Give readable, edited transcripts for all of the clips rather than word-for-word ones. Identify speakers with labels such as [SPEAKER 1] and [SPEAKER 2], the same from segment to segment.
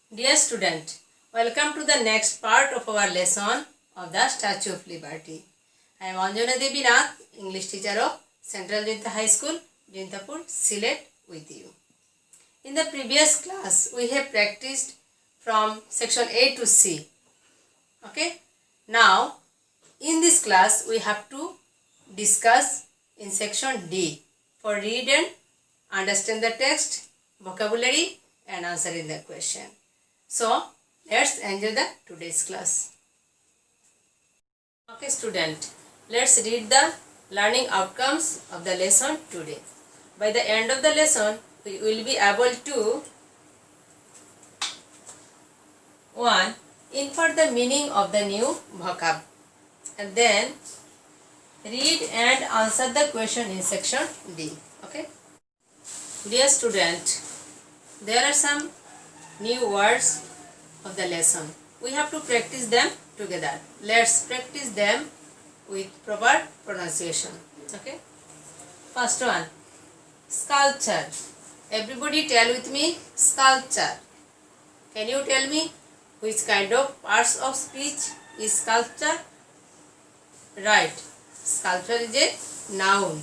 [SPEAKER 1] Dear student, welcome to the next part of our lesson of the Statue of Liberty. I am Anjana Devi Nath, English teacher of Central Junta High School, Juntapur, Sylhet with you. In the previous class, we have practiced from section A to C. Okay. Now, in this class, we have to discuss in section D for read and understand the text, vocabulary and answering the question. So, let's enjoy the today's class. Okay student, let's read the learning outcomes of the lesson today. By the end of the lesson, we will be able to 1. Infer the meaning of the new vocab, and then read and answer the question in section D. Okay. Dear student, there are some new words of the lesson. We have to practice them together. Let's practice them with proper pronunciation. Okay. First one, sculpture. Everybody tell with me, sculpture. Can you tell me which kind of parts of speech is sculpture? Right. Sculpture is a noun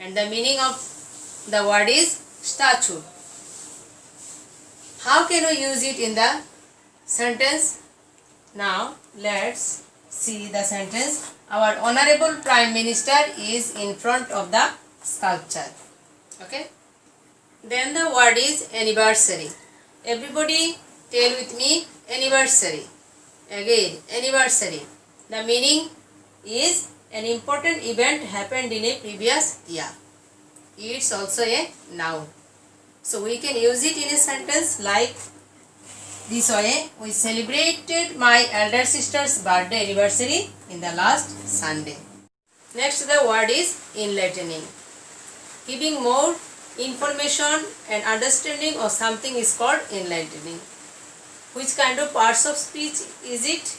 [SPEAKER 1] and the meaning of the word is statue. How can we use it in the sentence? Now let's see the sentence. Our Honorable Prime Minister is in front of the sculpture. Okay. Then the word is anniversary. Everybody tell with me, anniversary. Again, anniversary. The meaning is an important event happened in a previous year. It's also a noun. So we can use it in a sentence like this way. We celebrated my elder sister's birthday anniversary in the last Sunday. Next, the word is enlightening. Giving more information and understanding of something is called enlightening. Which kind of parts of speech is it?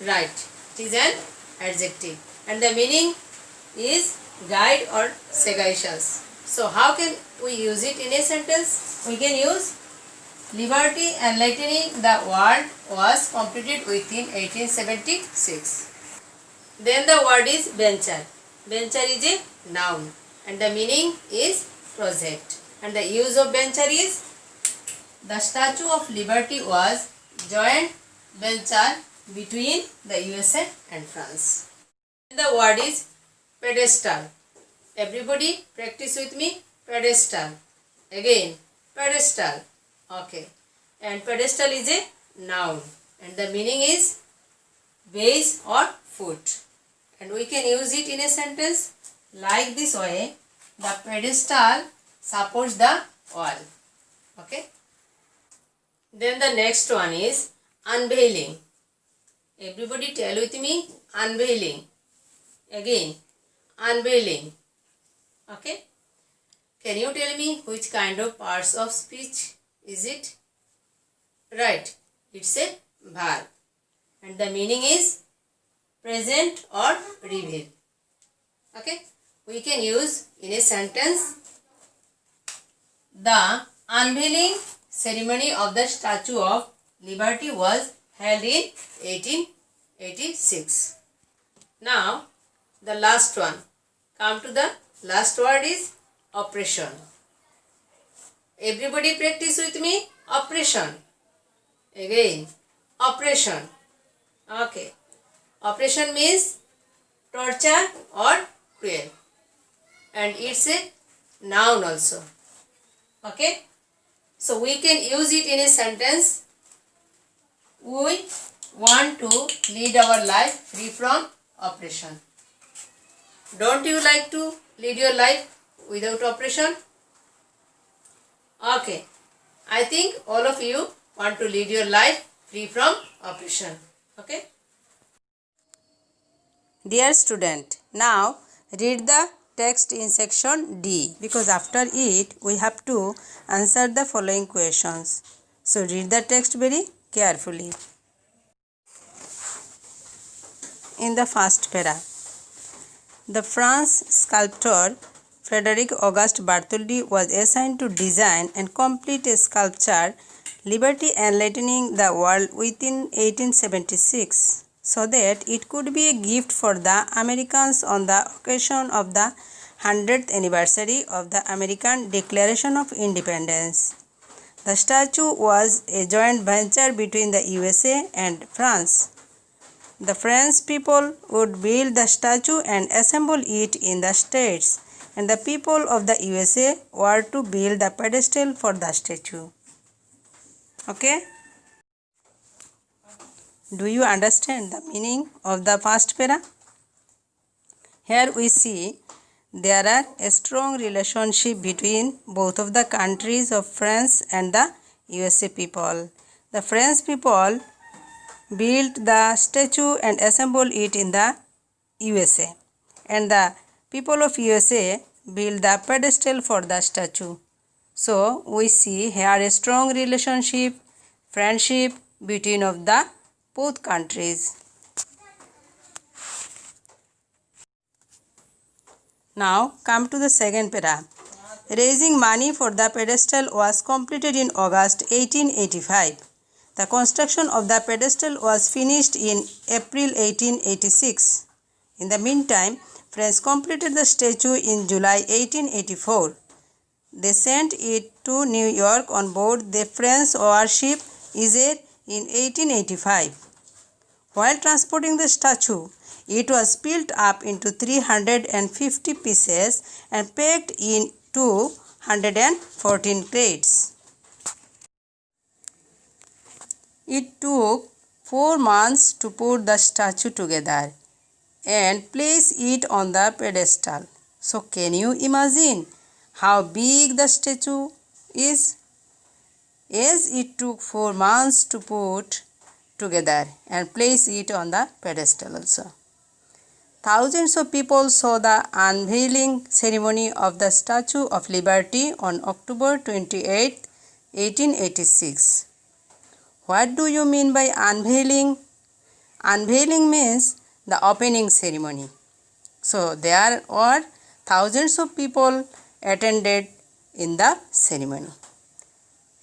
[SPEAKER 1] Right, it is an adjective and the meaning is guide or sagacious. So how can we use it in a sentence? We can use liberty enlightening the world was completed within 1876. Then the word is venture. Venture is a noun and the meaning is project. And the use of venture is the Statue of Liberty was joint venture between the USA and France. The word is pedestal. Everybody practice with me, pedestal. Again, pedestal. Okay. And pedestal is a noun and the meaning is base or foot. And we can use it in a sentence like this way. The pedestal supports the wall. Okay. Then the next one is unveiling. Everybody tell with me, unveiling. Again, unveiling. Okay. Can you tell me which kind of parts of speech is it? Right. It's a verb. And the meaning is present or reveal. Okay. We can use in a sentence. The unveiling ceremony of the Statue of Liberty was held in 1886. Now, the last one. Come to the last word is oppression. Everybody practice with me, oppression. Again, oppression. Okay. Oppression means torture or cruel. And it's a noun also. Okay. So we can use it in a sentence. We want to lead our life free from oppression. Don't you like to lead your life without oppression? Okay. I think all of you want to lead your life free from oppression. Okay. Dear student, now read the text in section D because after it we have to answer the following questions. So read the text very carefully. In the first para, the French sculptor Frederic Auguste Bartholdi was assigned to design and complete a sculpture
[SPEAKER 2] liberty enlightening the world within 1876, so that it could be a gift for the Americans on the occasion of the 100th anniversary of the American Declaration of Independence. The statue was a joint venture between the USA and France. The French people would build the statue and assemble it in the States, and the people of the USA were to build the pedestal for the statue. Okay? Do you understand the meaning of the first para? Here we see there are a strong relationship between both of the countries of France and the USA people. The French people built the statue and assembled it in the USA, and the people of USA built the pedestal for the statue. So we see here a strong relationship, friendship between of the both countries. Now come to the second para. Raising money for the pedestal was completed in August 1885. The construction of the pedestal was finished in April 1886. In the meantime, France completed the statue in July 1884. They sent it to New York on board the French warship Isère in 1885. While transporting the statue, it was split up into 350 pieces and packed in 214 crates. It took 4 months to put the statue together and place it on the pedestal. So can you imagine how big the statue is? As it took 4 months to put together and place it on the pedestal also. Thousands of people saw the unveiling ceremony of the Statue of Liberty on October 28, 1886. What do you mean by unveiling? Unveiling means the opening ceremony. So there were thousands of people attended in the ceremony,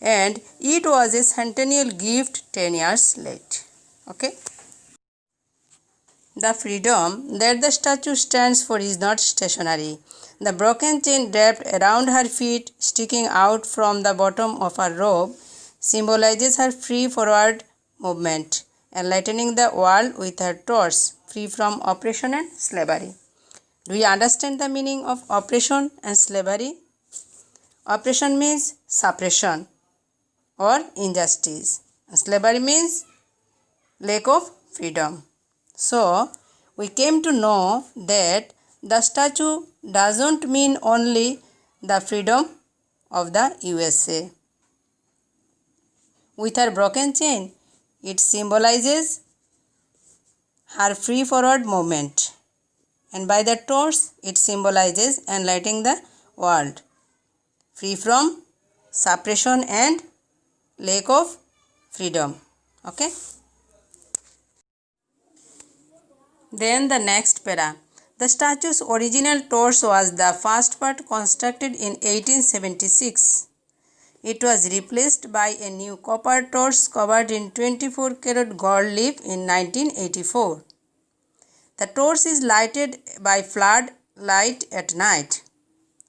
[SPEAKER 2] and it was a centennial gift 10 years late. Okay. The freedom that the statue stands for is not stationary. The broken chain wrapped around her feet, sticking out from the bottom of her robe, symbolizes her free forward movement, enlightening the world with her torch, free from oppression and slavery. Do you understand the meaning of oppression and slavery? Oppression means suppression or injustice. Slavery means lack of freedom. So, we came to know that the statue doesn't mean only the freedom of the USA. With her broken chain, it symbolizes her free forward movement, and by the torch, it symbolizes enlightening the world, free from suppression and lack of freedom. Okay. Then the next para. The statue's original torch was the first part constructed in 1876. It was replaced by a new copper torch covered in 24-karat gold leaf in 1984. The torch is lighted by floodlight at night,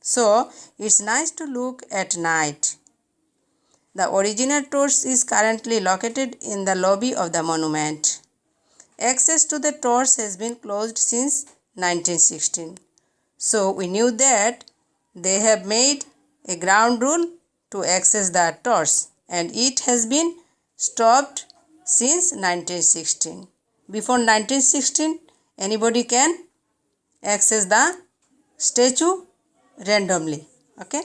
[SPEAKER 2] so it's nice to look at night. The original torch is currently located in the lobby of the monument. Access to the torch has been closed since 1916. So we knew that they have made a ground rule to access the torch, and it has been stopped since 1916. Before 1916, anybody can access the statue randomly. Okay.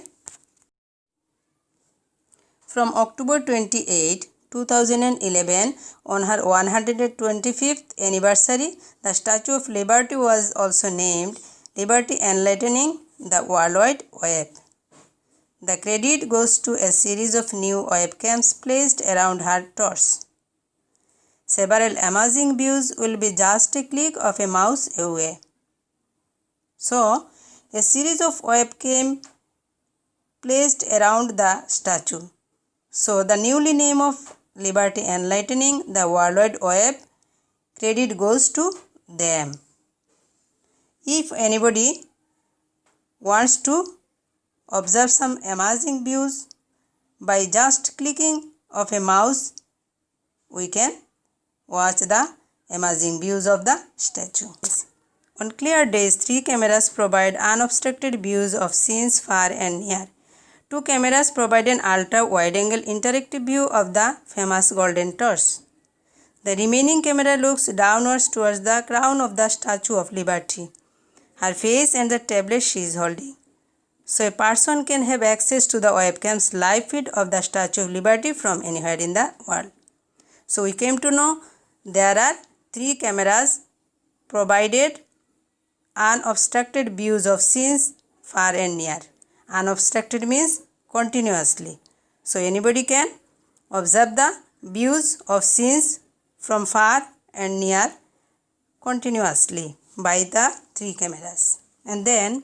[SPEAKER 2] From October 28, 2011, on her 125th anniversary, the Statue of Liberty was also named Liberty Enlightening the World Wide Web. The credit goes to a series of new webcams placed around her torch. Several amazing views will be just a click of a mouse away. So, a series of webcams placed around the statue. So the newly name of Liberty enlightening the World Wide Web, credit goes to them. If anybody wants to observe some amazing views, by just clicking of a mouse, we can watch the amazing views of the statue. On clear days, 3 cameras provide unobstructed views of scenes far and near. 2 cameras provide an ultra-wide-angle interactive view of the famous Golden Torch. The remaining camera looks downwards towards the crown of the Statue of Liberty, her face and the tablet she is holding. So a person can have access to the webcam's live feed of the Statue of Liberty from anywhere in the world. So we came to know there are 3 cameras provided unobstructed views of scenes far and near. Unobstructed means continuously. So anybody can observe the views of scenes from far and near continuously by the 3 cameras. And then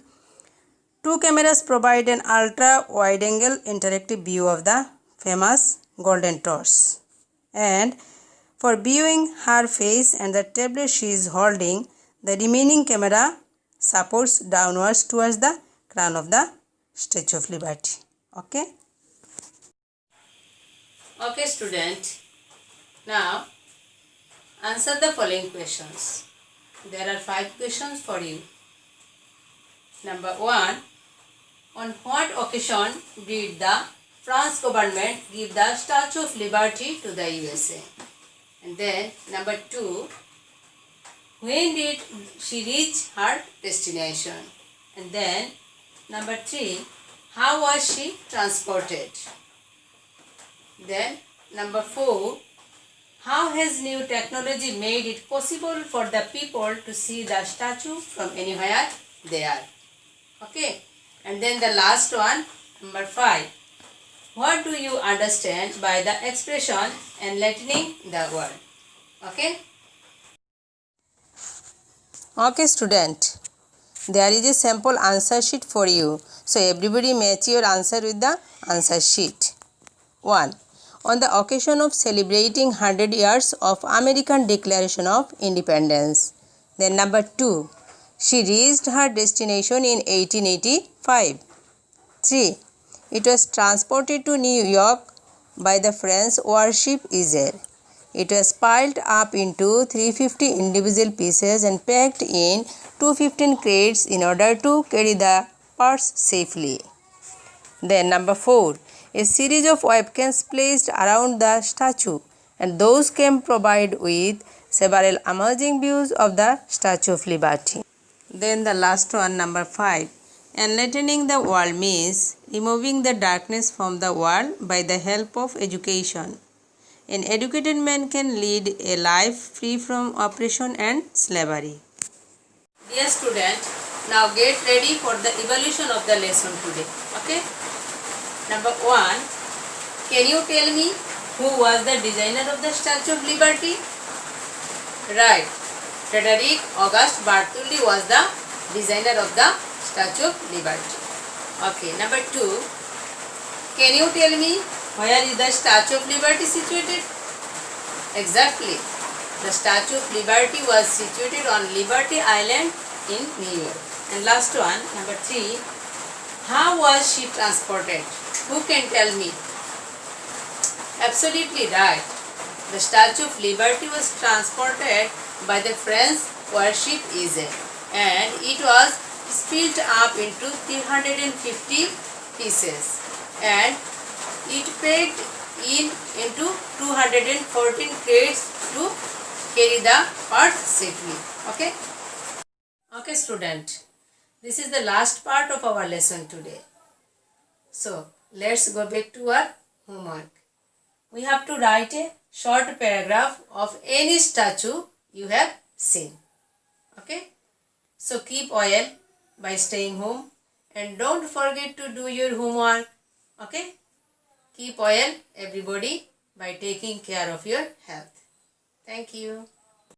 [SPEAKER 2] 2 cameras provide an ultra-wide-angle interactive view of the famous Golden Torch. And for viewing her face and the tablet she is holding, the remaining camera supports downwards towards the crown of the Statue of Liberty. Okay?
[SPEAKER 1] Okay, student. Now, answer the following questions. There are 5 questions for you. Number 1. On what occasion did the France government give the Statue of Liberty to the USA? And then number 2. When did she reach her destination? And then number 3. How was she transported? Then number 4. How has new technology made it possible for the people to see the statue from anywhere they are? Okay. And then the last one, number 5. What do you understand by the expression enlightening the world? Okay.
[SPEAKER 2] Okay, student. There is a sample answer sheet for you. So everybody match your answer with the answer sheet. 1. On the occasion of celebrating 100 years of American Declaration of Independence. Then number 2. She reached her destination in 1885. 3. It was transported to New York by the French warship Isère. It was piled up into 350 individual pieces and packed in 215 crates in order to carry the parts safely. Then number 4. A series of webcams placed around the statue, and those came provided with several amazing views of the Statue of Liberty. Then the last one, number 5. Enlightening the world means removing the darkness from the world by the help of education. An educated man can lead a life free from oppression and slavery.
[SPEAKER 1] Dear student, now get ready for the evaluation of the lesson today. Okay. Number 1. Can you tell me who was the designer of the Statue of Liberty? Right. Frederick August Bartholdi was the designer of the Statue of Liberty. Okay. Number 2. Can you tell me where is the Statue of Liberty situated? Exactly. The Statue of Liberty was situated on Liberty Island in New York. And last one, number 3. How was she transported? Who can tell me? Absolutely right. The Statue of Liberty was transported by the French warship Isère, and it was split up into 350 pieces, and it packed into 214 crates to carry the parts safely. Okay? Okay, student. This is the last part of our lesson today. So, let's go back to our homework. We have to write a short paragraph of any statue you have seen. Okay? So, keep well by staying home and don't forget to do your homework. Okay? Keep well, everybody, by taking care of your health. Thank you.